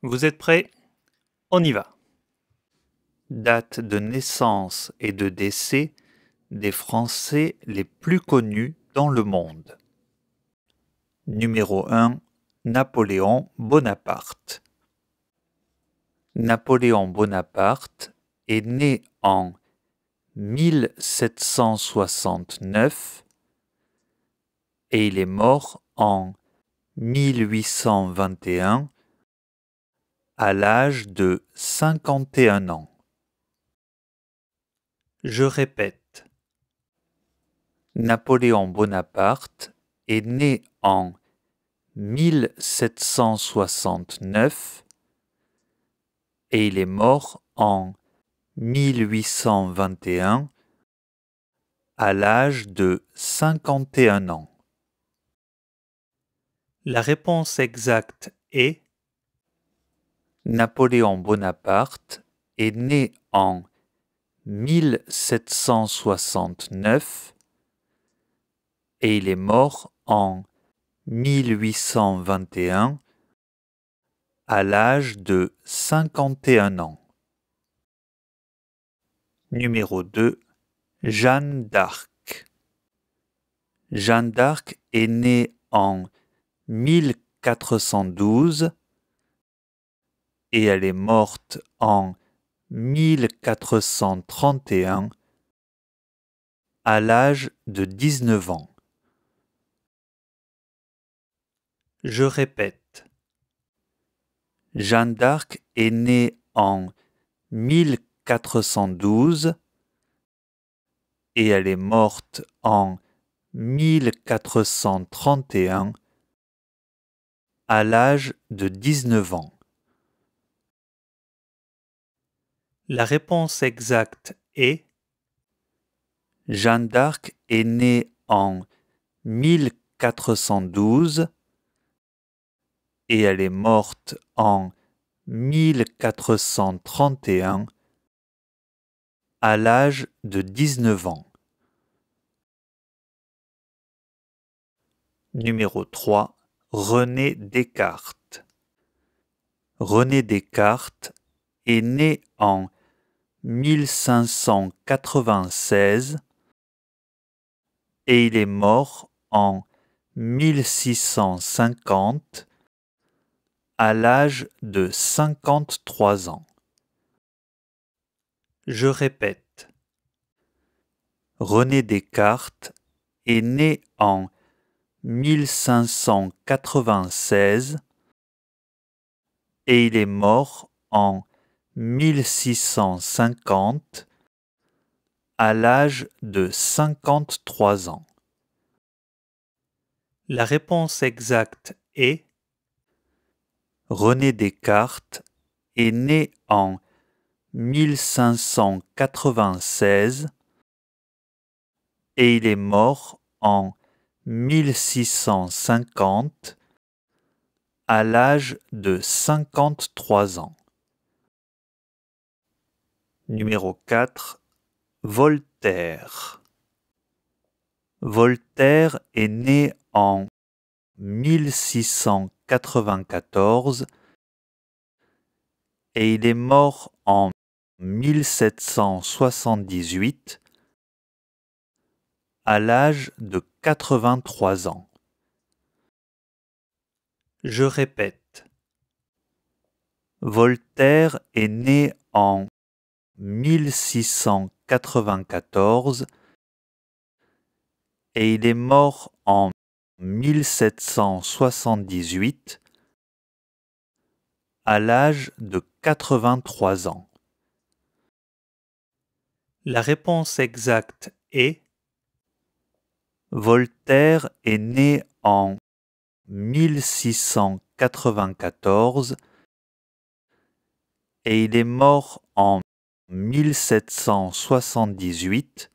Vous êtes prêts? On y va. Date de naissance et de décès des Français les plus connus dans le monde. Numéro 1. Napoléon Bonaparte. Napoléon Bonaparte est né en 1769 et il est mort en 1821 à l'âge de 51 ans. Je répète. Napoléon Bonaparte est né en 1769 et il est mort en 1821 à l'âge de 51 ans. La réponse exacte est Napoléon Bonaparte est né en 1769 et il est mort en 1821 à l'âge de 51 ans. Numéro 2. Jeanne d'Arc. Jeanne d'Arc est née en 1412 et elle est morte en 1431 à l'âge de 19 ans. Je répète. Jeanne d'Arc est née en 1412 et elle est morte en 1431 à l'âge de 19 ans. La réponse exacte est Jeanne d'Arc est née en 1412 et elle est morte en 1431 à l'âge de 19 ans. Numéro 3. René Descartes. René Descartes est né en 1596 et il est mort en 1650 à l'âge de 53 ans. Je répète. René Descartes est né en 1596 et il est mort en 1650 à l'âge de 53 ans. La réponse exacte est René Descartes est né en 1596 et il est mort en 1650 à l'âge de 53 ans. Numéro 4. Voltaire. Voltaire est né en 1694 et il est mort en 1778 à l'âge de 83 ans. Je répète. Voltaire est né en 1694 et il est mort en 1778 à l'âge de 83 ans. La réponse exacte est Voltaire est né en 1694 et il est mort en 1778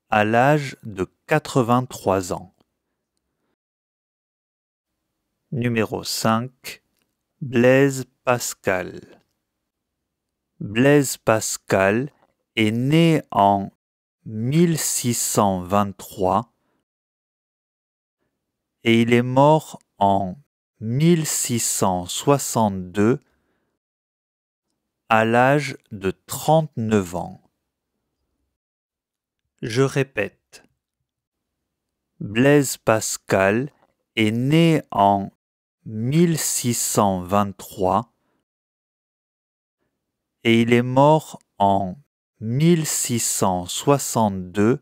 à l'âge de 83 ans. Numéro 5. Blaise Pascal. Blaise Pascal est né en 1623 et il est mort en 1662 à l'âge de 39 ans. Je répète. Blaise Pascal est né en 1623 et il est mort en 1662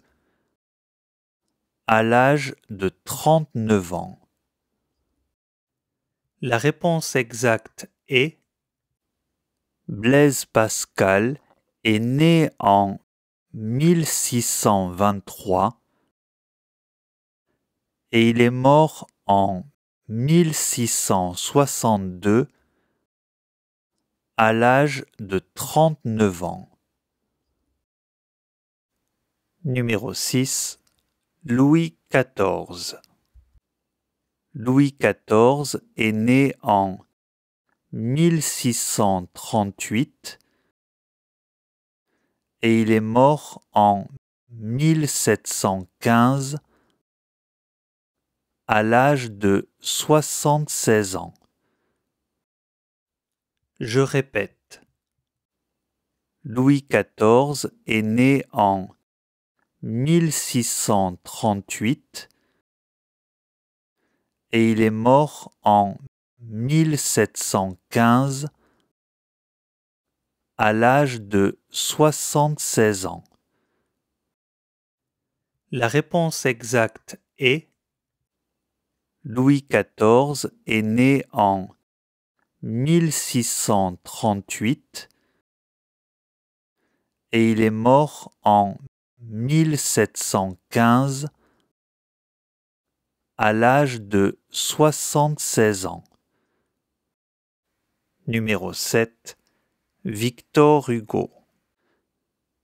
à l'âge de 39 ans. La réponse exacte est Blaise Pascal est né en 1623 et il est mort en 1662 à l'âge de 39 ans. Numéro 6. Louis XIV. Louis XIV est né en 1638 et il est mort en 1715 à l'âge de 76 ans. Je répète. Louis XIV est né en 1638 et il est mort en 1715 à l'âge de 76 ans. La réponse exacte est Louis XIV est né en 1638 et il est mort en 1715 à l'âge de 76 ans. Numéro 7. Victor Hugo.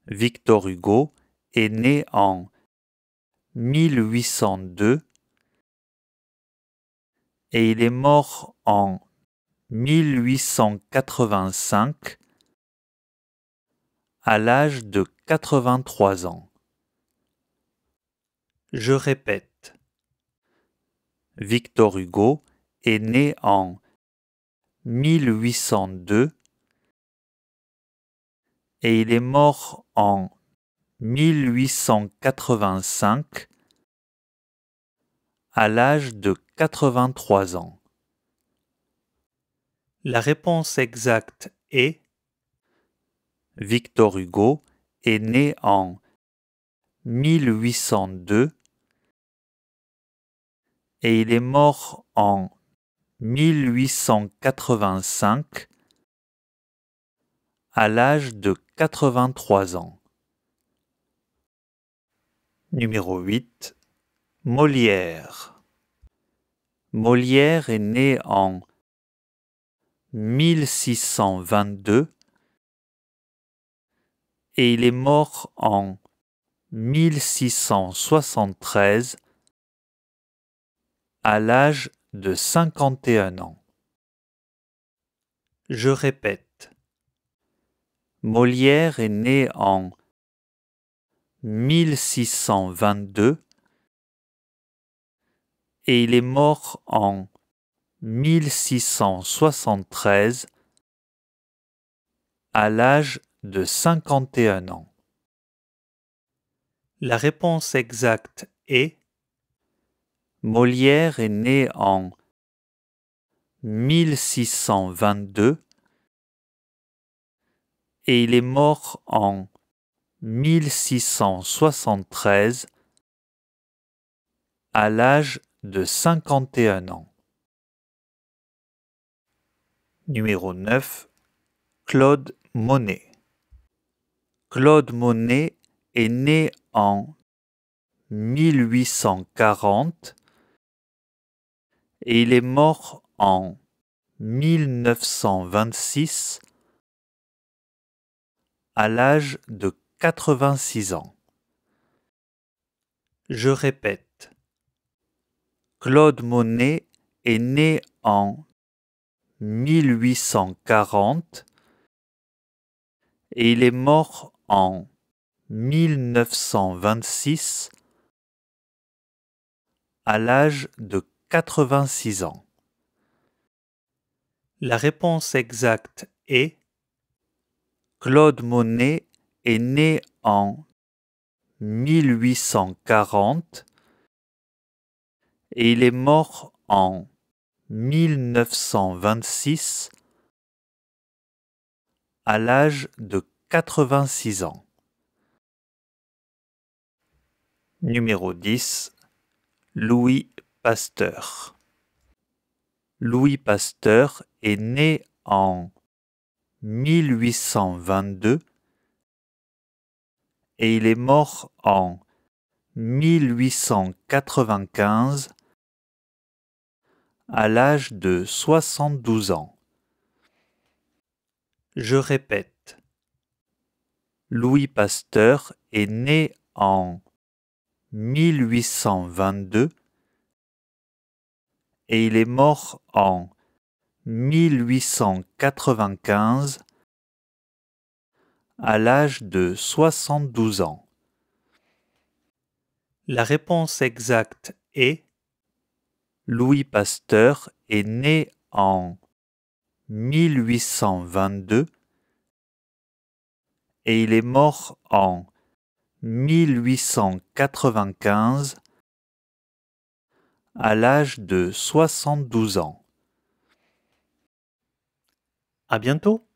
Victor Hugo est né en 1802 et il est mort en 1885 à l'âge de 83 ans. Je répète. Victor Hugo est né en 1802 et il est mort en 1885 à l'âge de 83 ans. La réponse exacte est Victor Hugo est né en 1802 et il est mort en 1885 à l'âge de 83 ans. Numéro 8. Molière. Molière est né en 1622 et il est mort en 1673 à l'âge de 51 ans. Je répète. Molière est né en 1622 et il est mort en 1673 à l'âge de 51 ans. La réponse exacte est Molière est né en 1622 et il est mort en 1673 à l'âge de 51 ans. Numéro 9. Claude Monet. Claude Monet est né en 1840 et il est mort en 1926 à l'âge de 86 ans. Je répète. Claude Monet est né en 1840 et il est mort en 1926 à l'âge de 86 ans. La réponse exacte est Claude Monet est né en 1840 et il est mort en 1926 à l'âge de 86 ans. Numéro 10. Louis Pasteur. Louis Pasteur est né en 1822 et il est mort en 1895 à l'âge de 72 ans. Je répète. Louis Pasteur est né en 1822 et il est mort en 1895 à l'âge de 72 ans. La réponse exacte est Louis Pasteur est né en 1822 et il est mort en 1895 à l'âge de 72 ans. À bientôt!